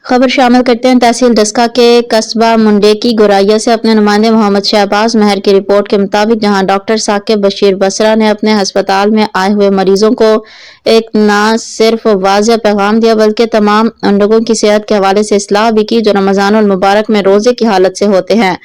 खबर शामिल करते हैं तहसील डस्का के कस्बा मुंडे की गोराइया से अपने नुमाइंदे मोहम्मद शहबाज महर की रिपोर्ट के मुताबिक, जहां डॉक्टर साकिब बशीर बसरा ने अपने अस्पताल में आए हुए मरीजों को एक न सिर्फ वाज़ेह पैगाम दिया बल्कि तमाम उन लोगों की सेहत के हवाले से इस्लाह भी की जो रमजानुल मुबारक में रोजे की हालत से होते हैं।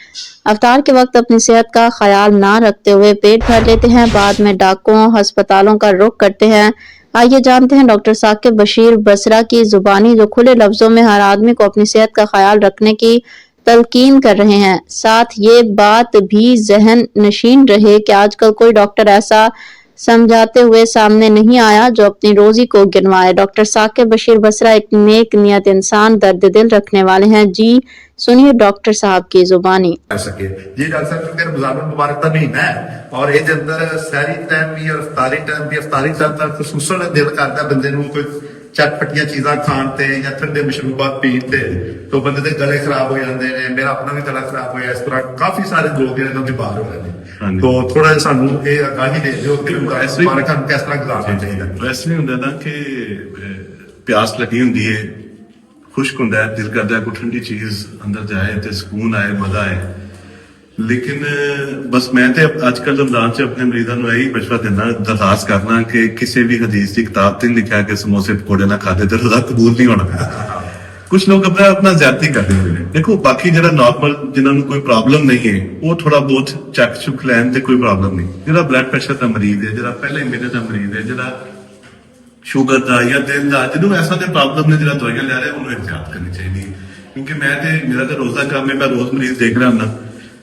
अफ्तार के वक्त अपनी सेहत का ख्याल ना रखते हुए पेट भर लेते हैं, बाद में डाकों अस्पतालों का रुख करते हैं। आइए जानते हैं डॉक्टर साकिब बशीर बसरा की जुबानी, जो खुले लफ्जों में हर आदमी को अपनी सेहत का ख्याल रखने की तलकीन कर रहे हैं। साथ ये बात भी जहन नशीन रहे कि आजकल कोई डॉक्टर ऐसा समझाते हुए सामने नहीं आया जो अपनी रोजी को गिनवाए। डॉक्टर साकिब बशीर बसरा एक नेक नियत इंसान, दर्द दिल रखने वाले हैं। जी सुनिए डॉक्टर साहब की जुबानी। सके जी डॉक्टर साहब, क्योंकि रमजान मुबारक का महीना है और ये अंदर सहरी टाइम भी और इफ्तारी टाइम भी, इफ्तारी टाइम तक खसूसन दिल करता बंदे नूं कोई चटपटियां चीज़ां खाण ते या ठंडे मशरूबात पीण ते, तो बंदे दे गले खराब हो जाते हैं। मेरा अपना भी गला खराब होया, इस तरह काफी सारे लोग जिन्होंने बीमार हो गए। तो थोड़ा जिहा सानू ये आगाही दे दिओ कि मुबारक हम किस तरह गुजारना चाहिए। वैसे नहीं ਹੁੰਦਾ ਨਾ ਕਿ ਪਿਆਸ ਲੱਗੀ ਹੁੰਦੀ ਹੈ, ਖੁਸ਼ਕ ਹੁੰਦਾ ਹੈ, ਦਿਲ ਕਰਦਾ ਕੋਈ ਠੰਡੀ ਚੀਜ਼ ਅੰਦਰ ਜਾਏ ਤੇ ਸਕੂਨ ਆਏ, ਮਜ਼ਾ ਆਏ। ਲੇਕਿਨ ਬਸ ਮੈਂ ਤੇ ਅੱਜ ਕੱਲ ਰਮਜ਼ਾਨ ਚ ਆਪਣੇ ਮਰੀਜ਼ਾਂ ਨੂੰ ਇਹੀ ਮਸ਼ਵਰਾ ਦਿੰਦਾ, ਦਰਖਾਸਤ ਕਰਨਾ ਕਿ ਕਿਸੇ ਵੀ ਹਦੀਸ ਦੀ ਕਿਤਾਬ ਤੇ ਲਿਖਿਆ ਕਿ ਸਮੋਸੇ ਪਕੌੜੇ ਨਾ ਖਾਦੇ ਤੇ ਰੋਜ਼ਾ ਕਬੂਲ ਨਹੀਂ ਹੋਣਾ। कुछ लोग अपना ज्यादती करते हुए देखो, बाकी जरा नॉर्मल जिन्होंने कोई प्रॉब्लम नहीं है वो थोड़ा बहुत चक चुक लैन ते कोई प्रॉब्लम नहीं। जरा ब्लड प्रेशर का मरीज है, जरा पहले मेरे का मरीज है, जरा शुगर का या दिल का, जिन्होंंने ऐसा दे प्रॉब्लम ने जरा दवाइयां ले रहे उन्होंने एहतियात करनी चाहिए। क्योंकि मैं ते मेरा तो रोज का काम है, मैं रोज मरीज देख रहा हूं।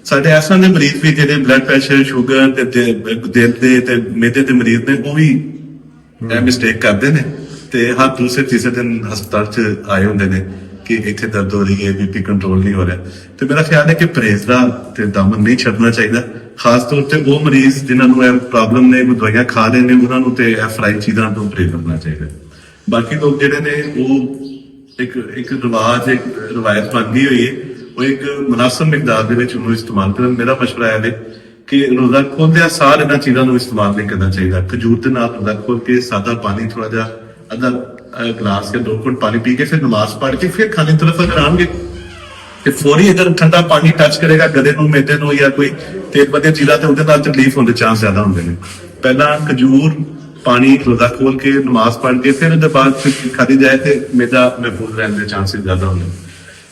साडे ऐसा ने मरीज भी जेडे ब्लड प्रेशर शुगर ते दिल दे मेदे दे मरीज ने वो भी मिस्टेक करते हैं ਤੇ ਹਰ ਦੂਸਰੇ ਤੀਸਰੇ ਦਿਨ ਹਸਪਤਾਲ ਚ ਆਏ ਹੁੰਦੇ ਨੇ ਕਿ ਇੱਥੇ ਦਰਦ ਹੋ ਰਹੀ ਹੈ, ਬੀਪੀ ਕੰਟਰੋਲ ਨਹੀਂ ਹੋ ਰਿਹਾ। ਤੇ ਮੇਰਾ ਖਿਆਲ ਹੈ ਕਿ ਪਰਹੇਜ਼ ਦਾ ਤੇ ਦਾਮਨ ਨਹੀਂ ਛੱਡਣਾ ਚਾਹੀਦਾ, ਖਾਸ ਤੌਰ ਤੇ ਉਹ ਮਰੀਜ਼ ਜਿਨ੍ਹਾਂ ਨੂੰ ਇਹ ਪ੍ਰੋਬਲਮ ਨੇ, ਉਹ ਦਵਾਈਆਂ ਖਾ ਰਹੇ ਨੇ, ਉਹਨਾਂ ਨੂੰ ਤੇ ਇਹ ਫਰਾਈ ਚੀਜ਼ਾਂ ਤੋਂ ਪਰਹੇਜ਼ ਕਰਨਾ ਚਾਹੀਦਾ। ਬਾਕੀ ਲੋਕ ਜਿਹੜੇ ਨੇ ਉਹ ਇੱਕ ਰਿਵਾਜ, ਇੱਕ ਰਵਾਇਤ ਬਣ ਗਈ ਹੋਈ ਹੈ, ਉਹ ਇੱਕ ਮੁਨਾਸਬ ਮਿਕਦਾਰ ਦੇ ਵਿੱਚ ਉਹਨੂੰ ਇਸਤੇਮਾਲ ਕਰਨ। ਮੇਰਾ ਮਸ਼ਵਰਾ ਹੈ ਕਿ ਰੋਜ਼ਾ ਖੋਲਦਿਆਂ ਸਾਰ ਇਹਨਾਂ ਚੀਜ਼ਾਂ ਨੂੰ ਇਸਤੇਮਾਲ ਨਹੀਂ ਕਰਨਾ ਚਾਹੀਦਾ। ਖਜੂਰ ਦੇ ਨਾਲ ਰੋਜ਼ਾ ਖੋਲ ਕੇ ਸਾਦਾ ਪਾਣੀ ਥੋੜਾ ਜਿਹਾ आधा गिलास या 2 घुट पानी पी के फिर नमाज पढ़ के फिर खाने तरफ अगर आएंगे तो फौरी अगर ठंडा पानी टच करेगा गले नूं, मेदे नूं या कोई तेल पत्ते चीज़ां ते उहदे नाल तकलीफ होने चांस ज्यादा होंदे ने। पहला खजूर पानी रोजा खोल के नमाज पढ़ के फिर उहदे बाद खाधी जाए तो मेदा महफूज रहने के चांसेस ज्यादा होंदे।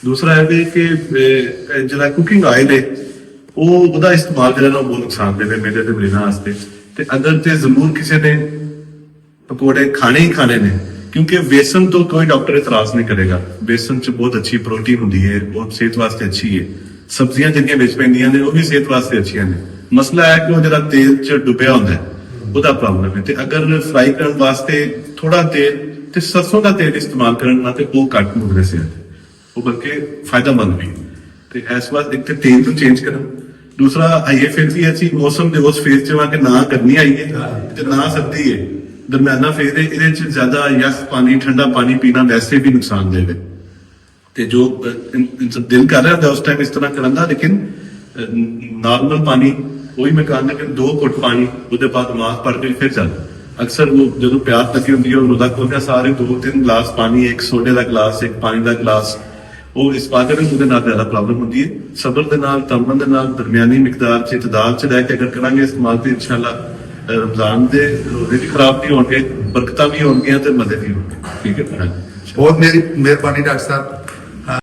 दूसरा है कि जिहड़ा कुकिंग ऑयल है ਉਹਦਾ इस्तेमाल ਜਿਹੜਾ ਨਾ ਬਹੁਤ ਨੁਕਸਾਨਦੇਹ मेदे ते मरीज़ां वास्ते। ते अगर ते जरूर किसी ने पकौड़े खाने ही खाने ने, क्योंकि बेसन तो कोई डॉक्टर इतराज नहीं करेगा। बेसन च बहुत अच्छी प्रोटीन होती है, बहुत सेहत वास्ते अच्छी है। सब्जियां जिहड़ियां विच पैंदियां ने वो भी सेहत वास्ते अच्छियां ने। मसला है कि वो जरा तेल च डुबिया होंदा है, ਉਹਦਾ प्रॉब्लम है। ते अगर फ्राई करन वास्ते थोड़ा तेल ते सरसों का तेल इस्तेमाल करना ते वो घट मुकदे सेहत, वो बल्कि फायदेमंद भी। ते इस वास्ते एक ते तेल तो चेंज करन, दूसरा आइए फिर भी अच्छी मौसम दे उस फेज च कि ना गर्मी आई है ते ना सर्दी है, दरम्याना फेज है। ਇਹਦੇ ਚ ਜ਼ਿਆਦਾ ਯਸ ਪਾਣੀ, ਠੰਡਾ ਪਾਣੀ ਪੀਣਾ ਵੈਸੇ ਵੀ ਨੁਕਸਾਨਦੇਹ ਹੈ। ਤੇ ਜੋ ਦਿਲ ਕਰ ਰਿਹਾ ਹੁੰਦਾ ਉਸ ਟਾਈਮ ਇਸ ਤਰ੍ਹਾਂ ਕਰਨ ਦਾ, ਲੇਕਿਨ ਨਾਰਮਲ ਪਾਣੀ ਉਹੀ ਮੈਂ ਕਹਿੰਦਾ ਕਿ 2 ਘੁੱਟ ਪਾਣੀ ਉਹਦੇ ਬਾਅਦ ਨਮਾਜ਼ ਪੜ੍ਹ ਕੇ ਫਿਰ ਚੱਲ। ਅਕਸਰ ਉਹ ਜਦੋਂ ਪਿਆਸ ਲੱਗੀ ਹੁੰਦੀ ਹੈ ਰੋਜ਼ਾ ਖੋਲ੍ਹਦੇ ਸਾਰੇ 2-3 ਗਲਾਸ ਪਾਣੀ, ਇੱਕ ਸੋਡੇ ਦਾ ਗਲਾਸ, ਇੱਕ ਪਾਣੀ ਦਾ ਗਲਾਸ, ਉਹ ਇਸ ਬਾਤ ਕਰਕੇ ਉਹਦੇ ਨਾਲ ਜ਼ਿਆਦਾ ਪ੍ਰੋਬਲਮ ਹੁੰਦੀ ਹੈ। ਸਬਰ ਦੇ ਨਾਲ, ਤਮਨ ਦੇ ਨਾਲ, ਦਰਮਿਆਨੀ ਮਿਕਦਾਰ ਚ ਇਤਦਾਲ ਚ ਰਹਿ ਕੇ ਅਗਰ ਕਰਾਂਗੇ ਇਸਤੇਮਾਲ ਤੇ ਇਨਸ਼ਾਅੱਲਾ रमजान दे रोजे भी खराब नहीं होंगे, बरकतां भी होंगियां ते मजे भी होंगे। ठीक है, बहुत मेरी मेहरबानी डॉक्टर साहब।